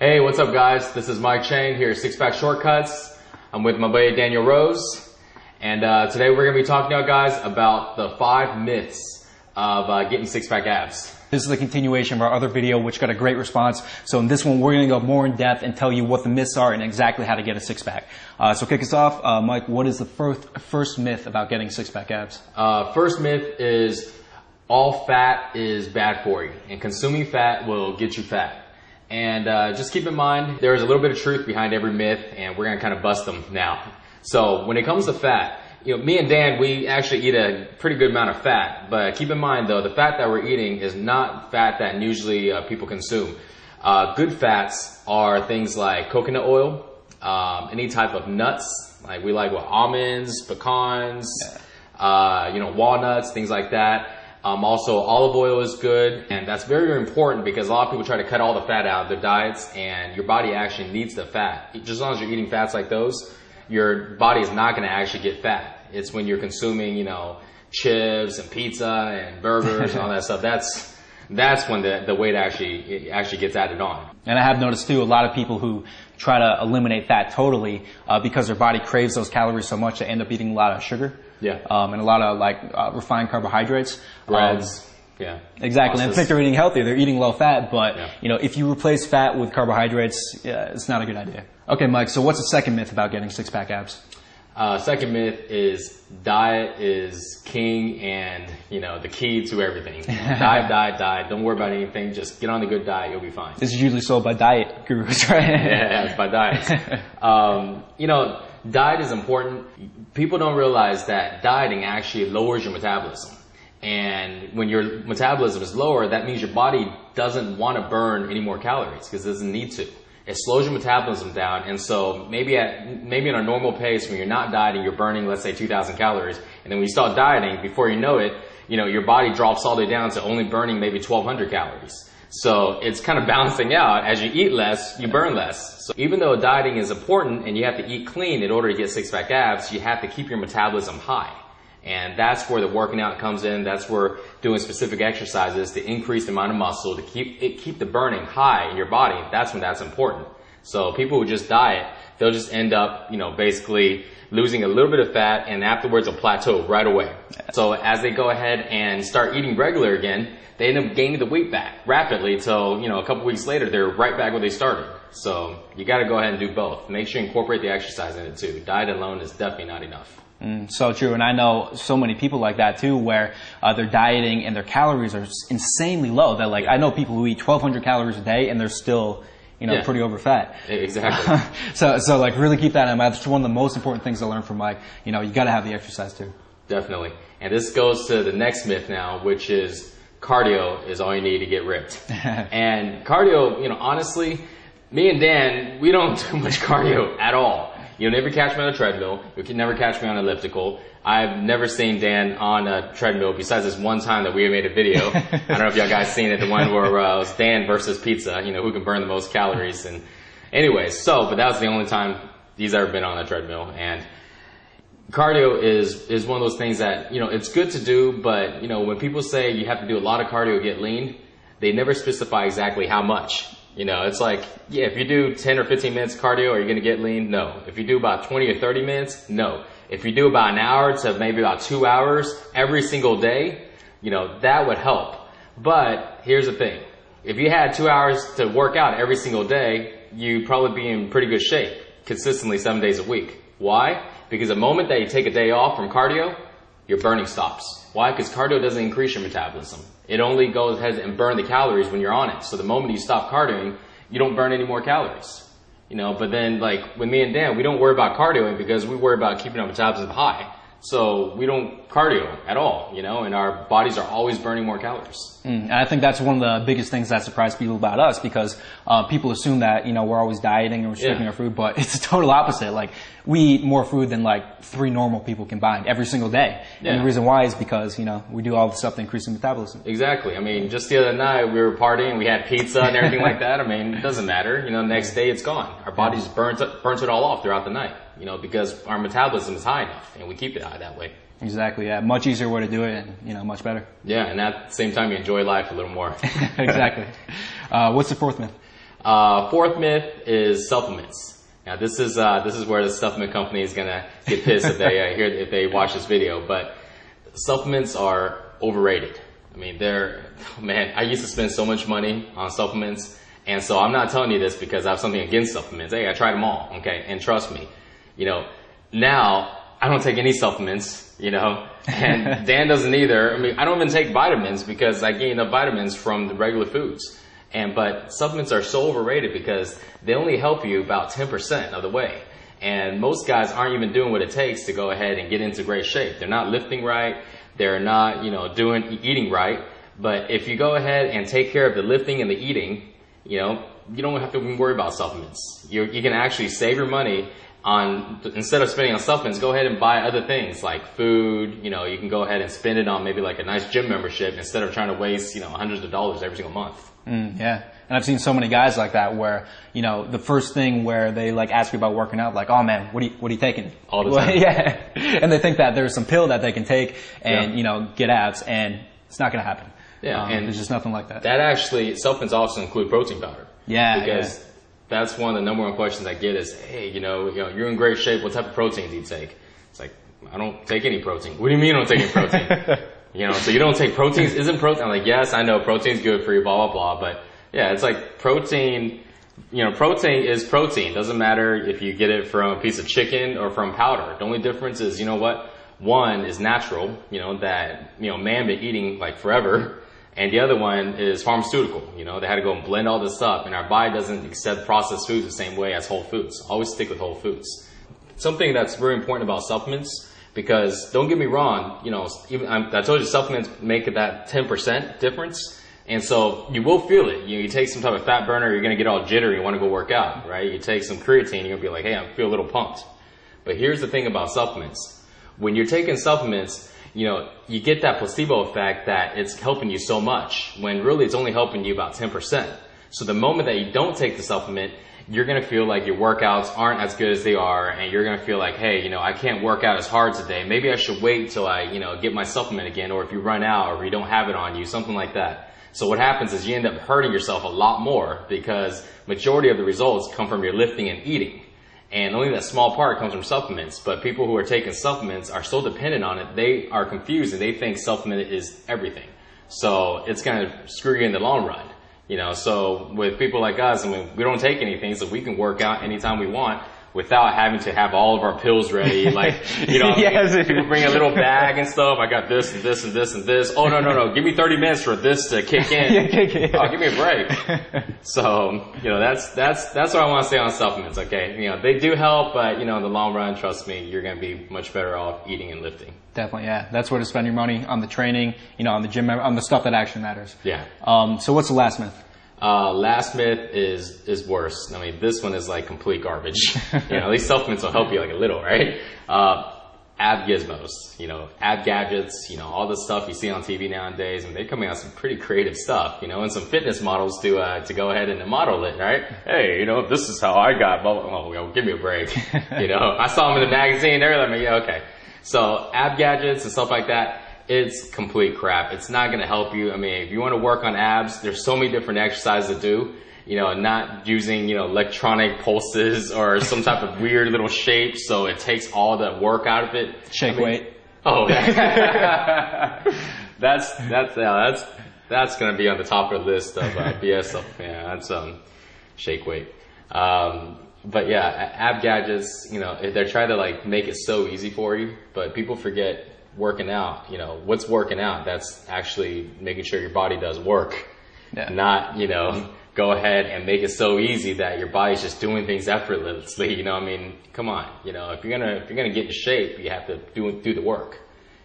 Hey, what's up guys? This is Mike Chang here at Six Pack Shortcuts. I'm with my buddy Daniel Rose. And today we're going to be talking to you guys about the 5 myths of getting six-pack abs. This is a continuation of our other video, which got a great response. So in this one, we're going to go more in depth and tell you what the myths are and exactly how to get a six-pack. So kick us off. Mike, what is the first myth about getting six-pack abs? First myth is all fat is bad for you, and consuming fat will get you fat. And just keep in mind, there is a little bit of truth behind every myth, and we're going to kind of bust them now. So when it comes to fat, me and Dan, we actually eat a pretty good amount of fat. But keep in mind, though, the fat that we're eating is not fat that usually people consume. Good fats are things like coconut oil, any type of nuts, like we like almonds, pecans, walnuts, things like that. Also, olive oil is good, and that's very, very important because a lot of people try to cut all the fat out of their diets, and your body actually needs the fat. Just as long as you're eating fats like those, your body is not going to actually get fat. It's when you're consuming, chips and pizza and burgers and all that stuff. That's when the weight actually gets added on. And I have noticed too, a lot of people who try to eliminate fat totally because their body craves those calories so much, they end up eating a lot of sugar. Yeah. And a lot of refined carbohydrates. Breads. Yeah. Exactly. And I think they're eating healthy. They're eating low fat, but yeah. If you replace fat with carbohydrates, it's not a good idea. Okay, Mike. So what's the second myth about getting six-pack abs? Second myth is diet is king and, the key to everything. Diet. Don't worry about anything. Just get on the good diet. You'll be fine. This is usually sold by diet gurus, right? Yeah, it's by diets. Diet is important. People don't realize that dieting actually lowers your metabolism. And when your metabolism is lower, that means your body doesn't want to burn any more calories because it doesn't need to. It slows your metabolism down, and so maybe in a normal pace, when you're not dieting, you're burning, let's say, 2,000 calories, and then when you start dieting, before you know it, your body drops all the way down to only burning maybe 1,200 calories. So it's kind of balancing out. As you eat less, you burn less. So even though dieting is important and you have to eat clean in order to get six-pack abs, you have to keep your metabolism high. And that's where the working out comes in. That's where doing specific exercises to increase the amount of muscle, to keep the burning high in your body. That's when that's important. So people who just diet, they'll just end up, basically losing a little bit of fat, and afterwards a plateau right away. So as they go ahead and start eating regular again, they end up gaining the weight back rapidly till, a couple weeks later, they're right back where they started. So you got to go ahead and do both. Make sure you incorporate the exercise in it too. Diet alone is definitely not enough. So true. And I know so many people like that too, where they're dieting and their calories are insanely low. That I know people who eat 1,200 calories a day and they're still, pretty over fat. Exactly. So really keep that in mind. That's one of the most important things I learned from Mike. You got to have the exercise too. Definitely. And this goes to the next myth now, which is cardio is all you need to get ripped. And cardio, honestly, me and Dan, we don't do much cardio at all. You'll never catch me on a treadmill. You can never catch me on an elliptical. I've never seen Dan on a treadmill besides this one time that we made a video. I don't know if y'all guys seen it, the one where it was Dan versus pizza, who can burn the most calories. And anyways, but that was the only time he's ever been on a treadmill. And cardio is one of those things that, it's good to do, but, when people say you have to do a lot of cardio to get lean, they never specify exactly how much. It's like, if you do 10 or 15 minutes cardio, are you going to get lean? No. If you do about 20 or 30 minutes, no. If you do about an hour to maybe about 2 hours every single day, that would help. But here's the thing. If you had 2 hours to work out every single day, you'd probably be in pretty good shape consistently 7 days a week. Why? Because the moment that you take a day off from cardio, your burning stops. Why? Because cardio doesn't increase your metabolism. It only goes ahead and burn the calories when you're on it. So the moment you stop cardioing, you don't burn any more calories. But then with me and Dan, we don't worry about cardioing because we worry about keeping our metabolism high. So we don't cardio at all, and our bodies are always burning more calories. And I think that's one of the biggest things that surprise people about us because people assume that, we're always dieting and restricting our food, but it's the total opposite. We eat more food than 3 normal people combined every single day. Yeah. And the reason why is because, we do all the stuff to increase the metabolism. Exactly. Just the other night we were partying, we had pizza and everything like that. It doesn't matter. The next day it's gone. Our bodies burns it all off throughout the night, because our metabolism is high enough and we keep it high that way. Exactly, yeah. Much easier way to do it and, much better. Yeah, and at the same time you enjoy life a little more. Exactly. What's the fourth myth? Fourth myth is supplements. Now this is where the supplement company is gonna get pissed if they watch this video. But supplements are overrated. I mean, I used to spend so much money on supplements, and so I'm not telling you this because I have something against supplements. Hey, I tried them all, okay? And trust me, now I don't take any supplements, and Dan doesn't either. I mean, I don't even take vitamins because I gain enough vitamins from the regular foods. But supplements are so overrated because they only help you about 10% of the way. And most guys aren't even doing what it takes to go ahead and get into great shape. They're not lifting right. They're not, eating right. But if you go ahead and take care of the lifting and the eating, you don't have to worry about supplements. You can actually save your money instead of spending on supplements, go ahead and buy other things like food. You can go ahead and spend it on maybe like a nice gym membership instead of trying to waste, hundreds of dollars every single month. Yeah. And I've seen so many guys like that where, the first thing where they like ask you about working out, like, oh man, what are you taking? All the time. Yeah. And they think that there's some pill that they can take and, get abs, and it's not going to happen. Yeah. And there's just nothing like that. Supplements also include protein powder. Yeah. Because that's one of the number one questions I get is, hey, you're in great shape. What type of protein do you take? It's like, I don't take any protein. What do you mean I don't take any protein? So you don't take proteins? Isn't protein? I'm like, yes, I know protein's good for you, blah, blah, blah. But yeah, it's like protein, protein is protein. Doesn't matter if you get it from a piece of chicken or from powder. The only difference is, one is natural, that, man been eating like forever. And the other one is pharmaceutical. They had to go and blend all this up. And our body doesn't accept processed foods the same way as whole foods. Always stick with whole foods. Something that's very important about supplements, because don't get me wrong, I told you supplements make that 10% difference. And so you will feel it. You take some type of fat burner, you're going to get all jittery, you want to go work out, right? You take some creatine, you're going to be like, hey, I feel a little pumped. But here's the thing about supplements. When you're taking supplements, you get that placebo effect that it's helping you so much, when really it's only helping you about 10%. So the moment that you don't take the supplement, you're going to feel like your workouts aren't as good as they are, and you're going to feel like, hey, I can't work out as hard today. Maybe I should wait till I, get my supplement again, or if you run out or you don't have it on you, something like that. So what happens is you end up hurting yourself a lot more because majority of the results come from your lifting and eating. And only that small part comes from supplements. But people who are taking supplements are so dependent on it, they are confused and they think supplement is everything. So it's going to screw you in the long run. So with people like us, we don't take anything, so we can work out anytime we want without having to have all of our pills ready. Like, yes. People bring a little bag and stuff. I got this and this and this and this. Oh, no. Give me 30 minutes for this to kick in. Oh, give me a break. So, that's what I want to say on supplements, okay? They do help, but, in the long run, trust me, you're going to be much better off eating and lifting. Definitely, yeah. That's where to spend your money, on the training, on the gym, on the stuff that actually matters. Yeah. So what's the last myth? Last myth is worse. This one is like complete garbage. At least supplements will help you like a little, right? Ab gizmos, ab gadgets, all the stuff you see on TV nowadays, and they're coming out with some pretty creative stuff, and some fitness models to go ahead and model it, right? Hey, this is how I got, blah, blah, blah. Oh, give me a break. I saw them in the magazine, they're like, yeah, okay. So ab gadgets and stuff like that, it's complete crap. It's not going to help you. If you want to work on abs, there's so many different exercises to do. Not using, electronic pulses or some type of weird little shape. So it takes all the work out of it. Shake weight. Oh, that's going to be on the top of the list of BS stuff. Yeah, that's shake weight. But yeah, ab gadgets, they're trying to make it so easy for you, but people forget working out. What's working out? That's actually making sure your body does work. Yeah. Not, go ahead and make it so easy that your body's just doing things effortlessly. Come on. If you're gonna get in shape, you have to do the work.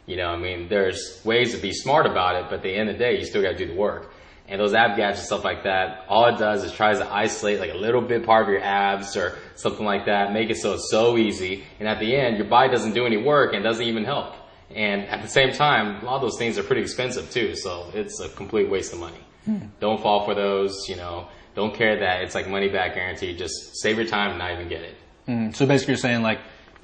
There's ways to be smart about it, but at the end of the day, you still gotta do the work. And those ab gadgets and stuff like that, all it does is tries to isolate like a little bit part of your abs or something like that, make it so easy. And at the end, your body doesn't do any work and doesn't even help. And at the same time, a lot of those things are pretty expensive too, so it's a complete waste of money. Don't fall for those, don't care that it's like money back guarantee. Just save your time and not even get it. So basically you're saying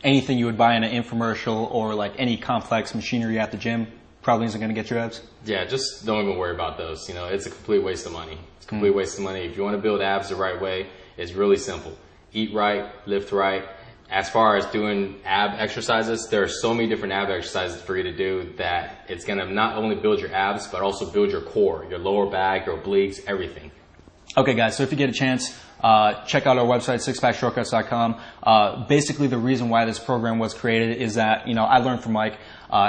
anything you would buy in an infomercial or any complex machinery at the gym, probably isn't going to get you abs? Yeah, just don't even worry about those. You know, it's a complete waste of money. It's a complete waste of money. If you want to build abs the right way, it's really simple. Eat right, lift right. As far as doing ab exercises, there are so many different ab exercises for you to do that it's going to not only build your abs, but also build your core, your lower back, your obliques, everything. Okay, guys, so if you get a chance, check out our website, sixpackshortcuts.com. Basically, the reason why this program was created is that, you know, I learned from Mike.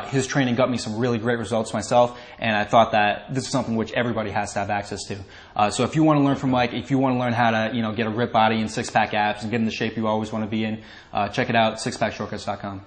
His training got me some really great results myself, and I thought that this is something which everybody has to have access to. So if you want to learn from Mike, if you want to learn how to, you know, get a ripped body and six-pack abs and get in the shape you always want to be in, check it out, sixpackshortcuts.com.